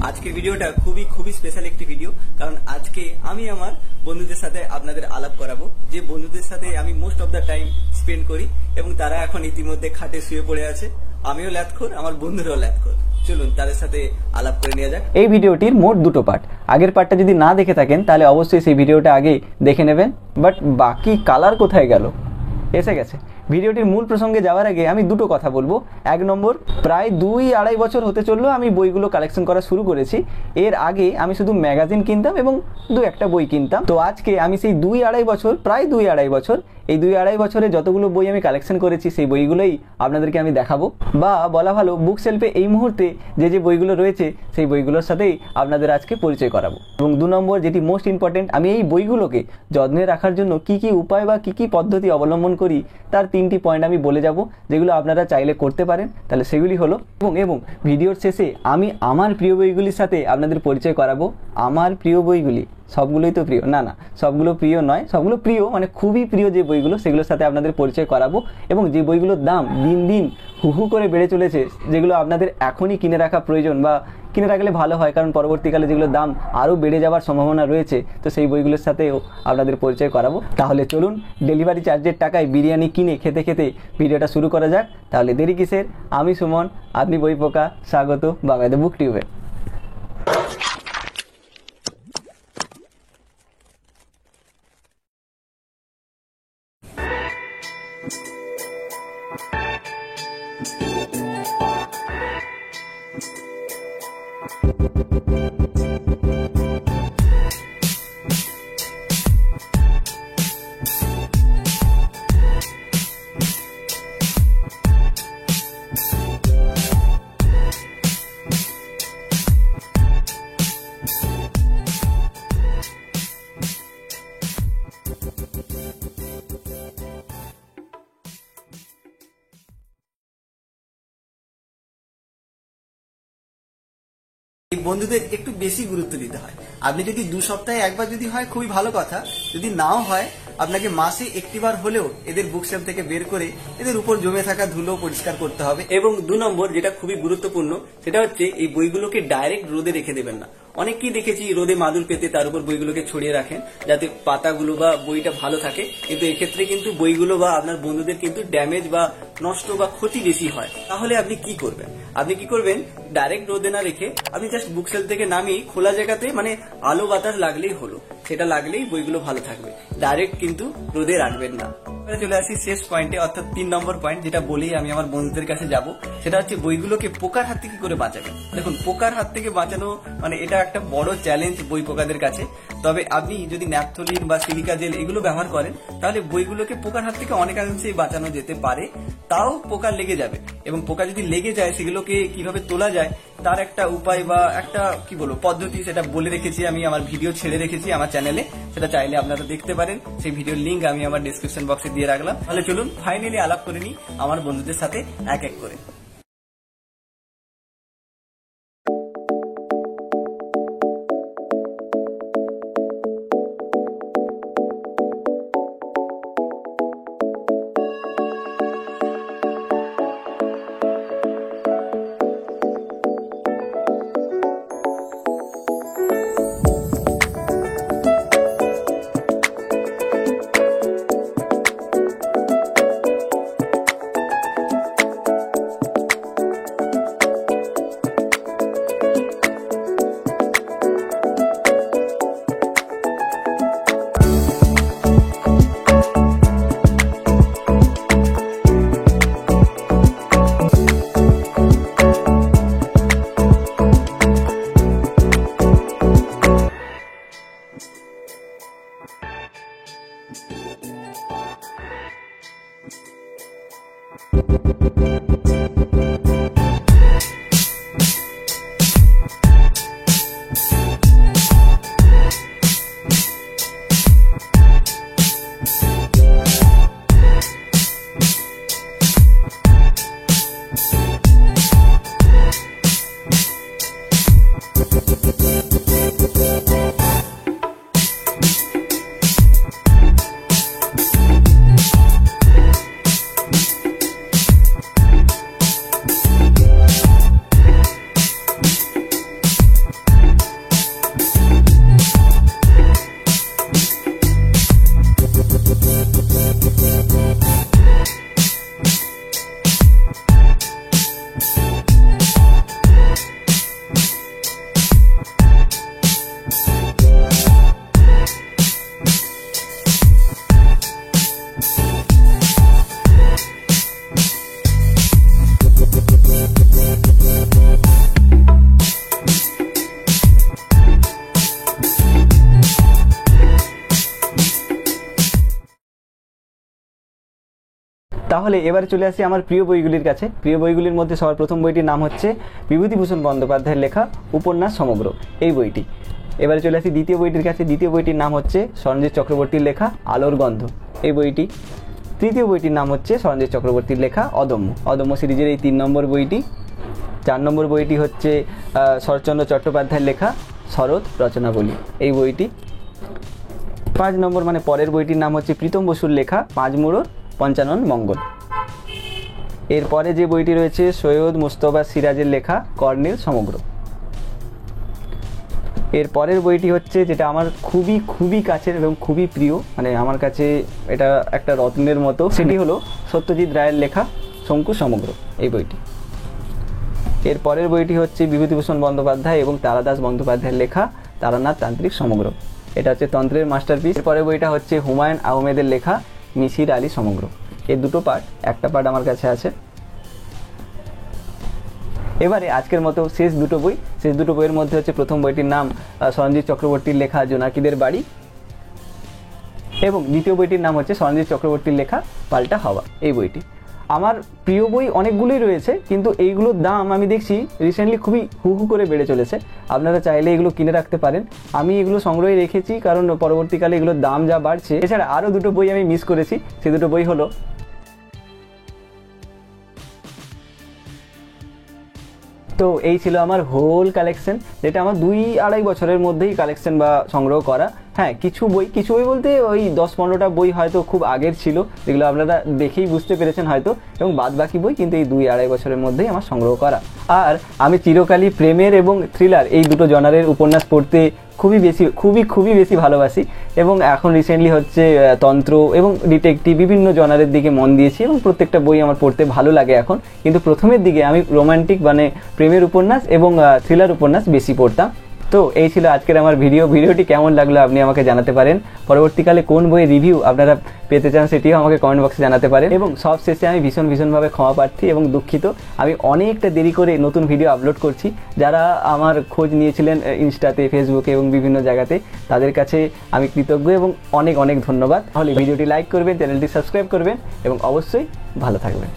আজকের ভিডিওটা খুবই স্পেশাল একটি ভিডিও, কারণ আজকে আমি আমার বন্ধুদের সাথে আপনাদের আলাপ করাবো, যে বন্ধুদের সাথে আমি most of the time spend করি এবং তারা এখন ইতিমধ্যে খাটে শুয়ে পড়ে আছে। আমিও ল্যাথখোর, আমার বন্ধুরাও ল্যাথখোর। চলুন তাদের সাথে আলাপ করে নেওয়া যাক। এই ভিডিওটির মোট দুটো পার্ট। আগের পার্টটা যদি না দেখে থাকেন তাহলে অবশ্যই সেই ভিডিওটা আগে দেখে নেবেন। বাট বাকি কালার কোথায় গেল? এসে গেছে। ভিডিওটির মূল প্রসঙ্গে যাওয়ার আগে আমি দুটো কথা বলবো। এক নম্বর, প্রায় 2-2.5 বছর হতে চললো আমি বইগুলো কালেকশন করা শুরু করেছি। এর আগে আমি শুধু ম্যাগাজিন কিনতাম এবং 2-1টা বই কিনতাম। তো আজকে আমি সেই 2-2.5 বছর, প্রায় 2-2.5 বছর, এই 2-2.5 বছরে যতগুলো বই আমি কালেকশন করেছি সেই বইগুলোই আপনাদেরকে আমি দেখাবো, বা বলা ভালো বুক শেলফে এই মুহূর্তে যে বইগুলো রয়েছে সেই বইগুলোর সাথেই আপনাদের আজকে পরিচয় করাবো। এবং 2 নম্বর, যেটি মোস্ট ইম্পর্টেন্ট, আমি এই বইগুলোকে যত্নে রাখার জন্য কি উপায় বা কি পদ্ধতি অবলম্বন করি তার 3টি পয়েন্ট আমি বলে যাব, যেগুলো আপনারা চাইলে করতে পারেন। তাহলে সেগুলি হলো, এবং ভিডিওর শেষে আমি আমার প্রিয় বইগুলির সাথে আপনাদের পরিচয় করাবো। আমার প্রিয় বইগুলি, সবগুলোই তো প্রিয় না, সবগুলো প্রিয় নয়, সবগুলো প্রিয় মানে খুবই প্রিয় যে বইগুলো, সেগুলোর সাথে আপনাদের পরিচয় করাবো। এবং যে বইগুলোর দাম দিন দিন হু করে বেড়ে চলেছে, যেগুলো আপনাদের এখনই কিনে রাখা প্রয়োজন বা কিনে রাখলে ভালো হয়, কারণ পরবর্তীকালে যেগুলোর দাম আরও বেড়ে যাওয়ার সম্ভাবনা রয়েছে, তো সেই বইগুলোর সাথেও আপনাদের পরিচয় করাবো। তাহলে চলুন ডেলিভারি চার্জের টাকায় বিরিয়ানি কিনে খেতে ভিডিওটা শুরু করা যাক। তাহলে দেরি কিসের? আমি সুমন, আপনি বই পোকা, স্বাগত বাংলাদেশ বুক টিউবে। এই বন্ধুদের একটু বেশি গুরুত্ব দিতে হয়। আপনি যদি 2 সপ্তাহে একবার যদি হয় খুবই ভালো কথা, যদি নাও হয় আপনাকে মাসে একটিবার হলেও এদের বুকশেলফ থেকে বের করে এদের উপর জমে থাকা ধুলো পরিষ্কার করতে হবে। এবং 2 নম্বর, যেটা খুবই গুরুত্বপূর্ণ, সেটা হচ্ছে এই বইগুলোকে ডাইরেক্ট রোদে রেখে দেবেন না। অনেককেই দেখেছি রোদে মাদুর পেতে তার উপর বইগুলোকে ছড়িয়ে রাখেন যাতে পাতাগুলো বা বইটা ভালো থাকে, কিন্তু এক্ষেত্রে কিন্তু বইগুলো বা আপনার বন্ধুদের কিন্তু ড্যামেজ বা নষ্ট বা ক্ষতি বেশি হয়। তাহলে আপনি কি করবেন? ডাইরেক্ট রোদে না রেখে আপনি জাস্ট বুকশেলফ থেকে নামিয়ে খোলা জায়গাতে, মানে আলো বাতাস লাগলেই হলো, সেটা লাগলেই বইগুলো ভালো থাকবে। ডাইরেক্ট কিন্তু রোদে রাখবেন না। চলে আসি শেষ পয়েন্টে, অর্থাৎ 3 নম্বর পয়েন্ট, যেটা বলেই আমি আমার বন্ধুদের কাছে যাব। সেটা হচ্ছে বইগুলোকে পোকার হাত থেকে কি করে বাঁচাবেন। দেখুন, পোকার হাত থেকে বাঁচানো মানে এটা একটা বড় চ্যালেঞ্জ বই পোকাদের কাছে। তবে আপনি যদি ন্যাপথলিন বা সিলিকা জেল এগুলো ব্যবহার করেন, তাহলে বইগুলোকে পোকার হাত থেকে অনেকাংশেই বাঁচানো যেতে পারে। তাও পোকা লেগে যাবে, এবং পোকা যদি লেগে যায় সেগুলোকে কিভাবে তোলা যায় তার একটা উপায় বা একটা পদ্ধতি, সেটা বলে রেখেছি আমি, আমার ভিডিও ছেড়ে রেখেছি আমার চ্যানেলে, সেটা চাইলে আপনারা দেখতে পারেন। সেই ভিডিওর লিঙ্ক আমি আমার ডেসক্রিপশন বক্সে দিয়ে রাখলাম। তাহলে চলুন ফাইনালি আলাপ করে নিই আমার বন্ধুদের সাথে এক এক করে। তাহলে এবারে চলে আসি আমার প্রিয় বইগুলির কাছে। প্রিয় বইগুলির মধ্যে সবার প্রথম বইটির নাম হচ্ছে বিভূতিভূষণ বন্দ্যোপাধ্যায়ের লেখা উপন্যাস সমগ্র, এই বইটি। এবারে চলে আসি দ্বিতীয় বইটির কাছে। দ্বিতীয় বইটির নাম হচ্ছে সরঞ্জিৎ চক্রবর্তীর লেখা আলোর গন্ধ, এই বইটি। তৃতীয় বইটির নাম হচ্ছে সরঞ্জিৎ চক্রবর্তীর লেখা অদম্য, অদম্য সিরিজের এই 3 নম্বর বইটি। 4 নম্বর বইটি হচ্ছে শরৎচন্দ্র চট্টোপাধ্যায়ের লেখা শরৎ রচনাবলী, এই বইটি। 5 নম্বর মানে পরের বইটির নাম হচ্ছে প্রীতম বসুর লেখা পাঁচমুড়োর পঞ্চানন মঙ্গল। এরপরে যে বইটি রয়েছে সৈয়দ মুস্তফা সিরাজের লেখা কর্নেল সমগ্র। এর পরের বইটি হচ্ছে যেটা আমার খুবই খুবই কাছের এবং খুবই প্রিয়, মানে আমার কাছে এটা একটা রত্নের মতো, সেটি হলো সত্যজিৎ রায়ের লেখা শঙ্কু সমগ্র, এই বইটি। এর পরের বইটি হচ্ছে বিভূতিভূষণ বন্দ্যোপাধ্যায় এবং তারাদাস বন্দ্যোপাধ্যায়ের লেখা তারানাথ তান্ত্রিক সমগ্র, এটা হচ্ছে তন্ত্রের মাস্টারপিস। এর পরের বইটা হচ্ছে হুমায়ুন আহমেদের লেখা মিসির আলী সমগ্র, এর 2টো পার্ট, একটা পার্ট আমার কাছে আছে। এবারে আজকের মতো শেষ 2টো বই। শেষ 2টো বইয়ের মধ্যে হচ্ছে প্রথম বইটির নাম সরঞ্জিৎ চক্রবর্তীর লেখা জোনাকিদের বাড়ি এবং দ্বিতীয় বইটির নাম হচ্ছে সরঞ্জিৎ চক্রবর্তীর লেখা পাল্টা হাওয়া, এই বইটি। আমার প্রিয় বই অনেকগুলোই রয়েছে, কিন্তু এইগুলোর দাম আমি দেখছি রিসেন্টলি খুবই হু হু করে বেড়ে চলেছে। আপনারা চাইলে এগুলো কিনে রাখতে পারেন। আমি এগুলো সংগ্রহে রেখেছি কারণ পরবর্তীকালে এগুলোর দাম যা বাড়ছে। এছাড়া আরও 2টো বই আমি মিস করেছি, সেই 2টো বই হলো তো এই ছিল আমার হোল কালেকশন, যেটা আমার 2-2.5 বছরের মধ্যেই কালেকশন বা সংগ্রহ করা। হ্যাঁ, কিছু বই বলতে ওই 10-15টা বই হয়তো খুব আগের ছিল, যেগুলো আপনারা দেখেই বুঝতে পেরেছেন হয়তো, এবং বাদ বাকি বই কিন্তু এই 2-2.5 বছরের মধ্যেই আমার সংগ্রহ করা। আর আমি চিরকালই প্রেমের এবং থ্রিলার এই 2টো জনারের উপন্যাস পড়তে খুবই বেশি ভালোবাসি, এবং এখন রিসেন্টলি হচ্ছে তন্ত্র এবং ডিটেকটিভ বিভিন্ন জনারের দিকে মন দিয়েছি এবং প্রত্যেকটা বই আমার পড়তে ভালো লাগে এখন। কিন্তু প্রথমের দিকে আমি রোমান্টিক মানে প্রেমের উপন্যাস এবং থ্রিলার উপন্যাস বেশি পড়তাম। তো এই ছিল আজকের আমার ভিডিওটি কেমন লাগলো আপনি আমাকে জানাতে পারেন। পরবর্তীকালে কোন বইয়ের রিভিউ আপনারা পেতে চান সেটিও আমাকে কমেন্ট বক্সে জানাতে পারেন। এবং সব শেষে আমি ভীষণভাবে ক্ষমা প্রার্থী এবং দুঃখিত, আমি অনেকটা দেরি করে নতুন ভিডিও আপলোড করছি। যারা আমার খোঁজ নিয়েছিলেন ইনস্টাতে, ফেসবুকে এবং বিভিন্ন জায়গাতে, তাদের কাছে আমি কৃতজ্ঞ এবং অনেক ধন্যবাদ। তাহলে ভিডিওটি লাইক করবেন, চ্যানেলটি সাবস্ক্রাইব করবেন এবং অবশ্যই ভালো থাকবেন।